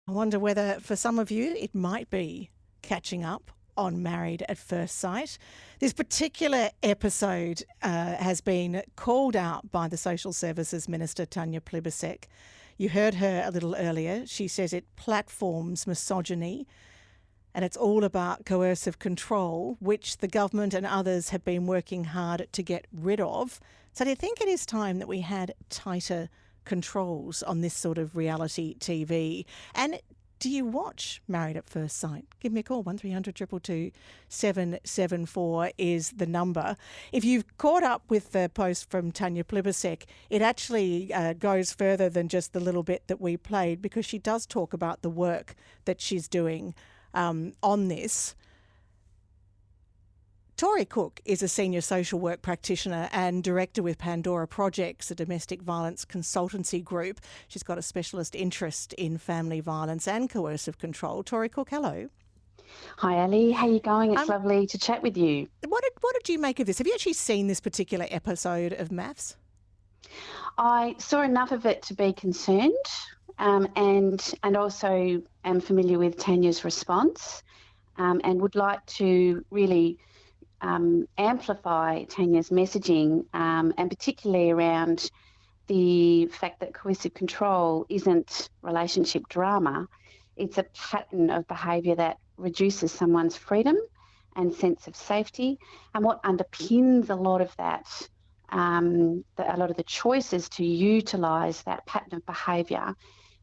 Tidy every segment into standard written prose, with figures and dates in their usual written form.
I wonder whether for some of you it might be catching up on Married at First Sight. This particular episode has been called out by the Social Services Minister, Tanya Plibersek. You heard her a little earlier. She says it platforms misogyny and it's all about coercive control, which the government and others have been working hard to get rid of. So do you think it is time that we had tighter controls on this sort of reality TV? And do you watch Married at First Sight? Give me a call. 1300 222 774 is the number. If you've caught up with the post from Tanya Plibersek, it actually goes further than just the little bit that we played, because she does talk about the work that she's doing on this. Tori Cook is a senior social work practitioner and director with Pandora Projects, a domestic violence consultancy group. She's got a specialist interest in family violence and coercive control. Tori Cook, hello. Hi, Ali. How are you going? It's lovely to chat with you. What did you make of this? Have you actually seen this particular episode of MAFS? I saw enough of it to be concerned, and also am familiar with Tanya's response, and would like to really amplify Tanya's messaging, and particularly around the fact that coercive control isn't relationship drama. It's a pattern of behaviour that reduces someone's freedom and sense of safety. And what underpins a lot of that, a lot of the choices to utilise that pattern of behaviour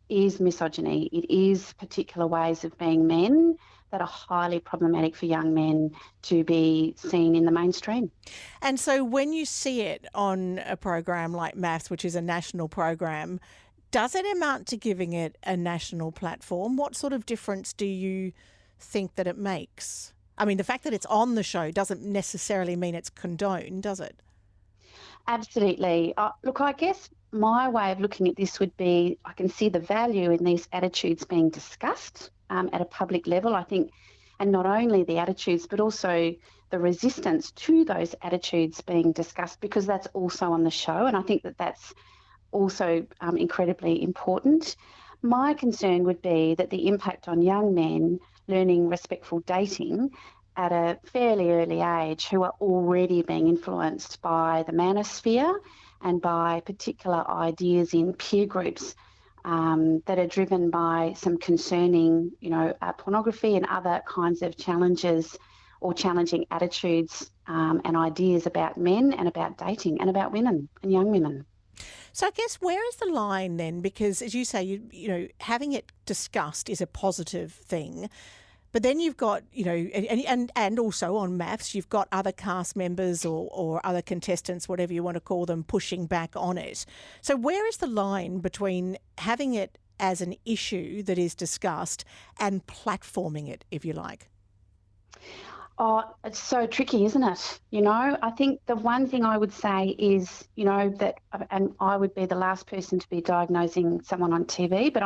is misogyny. It is particular ways of being men that are highly problematic for young men to be seen in the mainstream. And so when you see it on a program like MAFS, which is a national program, does it amount to giving it a national platform? What sort of difference do you think that it makes? I mean, the fact that it's on the show doesn't necessarily mean it's condoned, does it? Absolutely. Look, I guess my way of looking at this would be, I can see the value in these attitudes being discussed at a public level, I think, and not only the attitudes, but also the resistance to those attitudes being discussed, because that's also on the show. And I think that that's also incredibly important. My concern would be that the impact on young men learning respectful dating at a fairly early age, who are already being influenced by the manosphere and by particular ideas in peer groups that are driven by some concerning, pornography and other kinds of challenges or challenging attitudes and ideas about men and about dating and about women and young women. So I guess where is the line then? Because as you say, you know, having it discussed is a positive thing. But then you've got, and also on MAFS, you've got other cast members or other contestants, whatever you want to call them, pushing back on it. So where is the line between having it as an issue that is discussed and platforming it, if you like? Oh, it's so tricky, isn't it? I think the one thing I would say is, that, and I would be the last person to be diagnosing someone on TV, but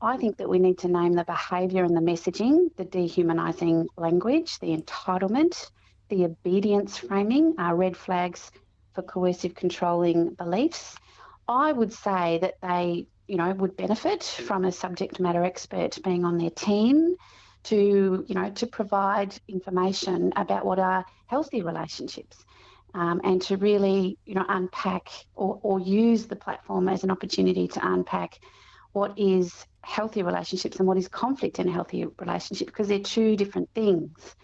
I think that we need to name the behaviour and the messaging, the dehumanising language, the entitlement, the obedience framing are red flags for coercive controlling beliefs. I would say that they, would benefit from a subject matter expert being on their team to provide information about what are healthy relationships, and to really, unpack or use the platform as an opportunity to unpack what is healthy relationships and what is conflict in a healthy relationship, because they're two different things.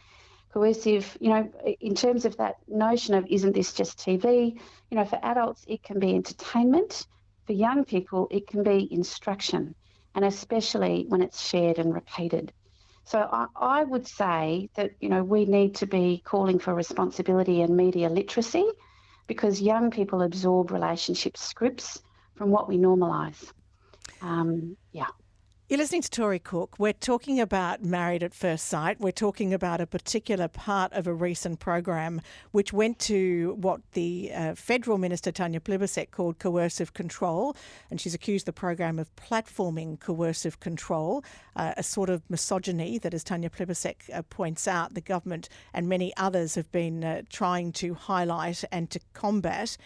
Coercive, in terms of that notion of isn't this just TV, for adults it can be entertainment, for young people it can be instruction, and especially when it's shared and repeated. So I would say that, we need to be calling for responsibility and media literacy, because young people absorb relationship scripts from what we normalise. You're listening to Tori Cook. We're talking about Married at First Sight. We're talking about a particular part of a recent program which went to what the Federal Minister Tanya Plibersek called coercive control, and she's accused the program of platforming coercive control, a sort of misogyny that, as Tanya Plibersek points out, the government and many others have been trying to highlight and to combat.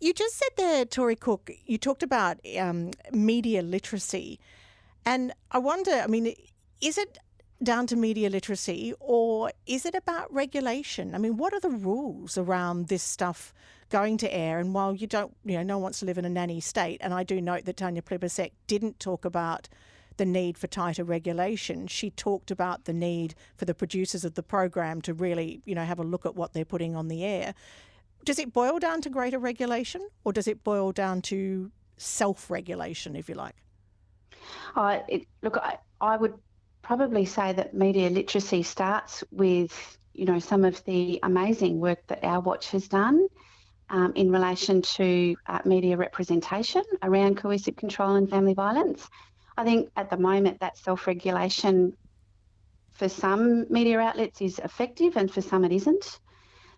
You just said there, Tori Cook, you talked about media literacy. And I wonder, I mean, is it down to media literacy or is it about regulation? I mean, what are the rules around this stuff going to air? And while you don't, no one wants to live in a nanny state, and I do note that Tanya Plibersek didn't talk about the need for tighter regulation. She talked about the need for the producers of the program to really, have a look at what they're putting on the air. Does it boil down to greater regulation or does it boil down to self-regulation, if you like? Look, I would probably say that media literacy starts with, some of the amazing work that Our Watch has done in relation to media representation around coercive control and family violence. I think at the moment that self-regulation for some media outlets is effective and for some it isn't.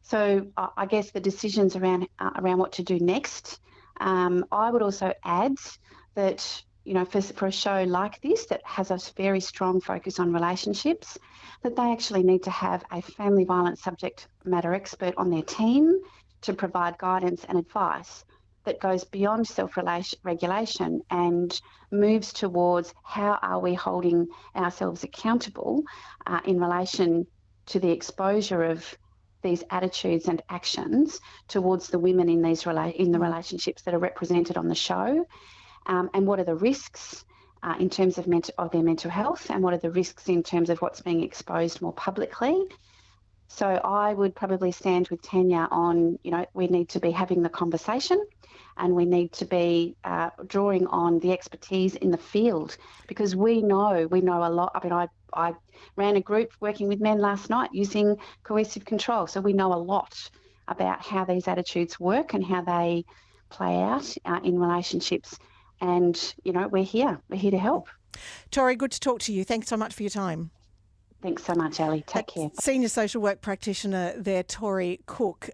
So I guess the decisions around what to do next. I would also add that, for a show like this that has a very strong focus on relationships, that they actually need to have a family violence subject matter expert on their team to provide guidance and advice that goes beyond self-regulation and moves towards how are we holding ourselves accountable in relation to the exposure of these attitudes and actions towards the women in the relationships that are represented on the show, and what are the risks in terms of their mental health, and what are the risks in terms of what's being exposed more publicly. So I would probably stand with Tanya on, we need to be having the conversation and we need to be drawing on the expertise in the field, because we know a lot. I mean, I ran a group working with men last night using coercive control. So we know a lot about how these attitudes work and how they play out in relationships. And, we're here to help. Tori, good to talk to you. Thanks so much for your time. Thanks so much, Ali. Take care. Senior social work practitioner there, Tori Cook.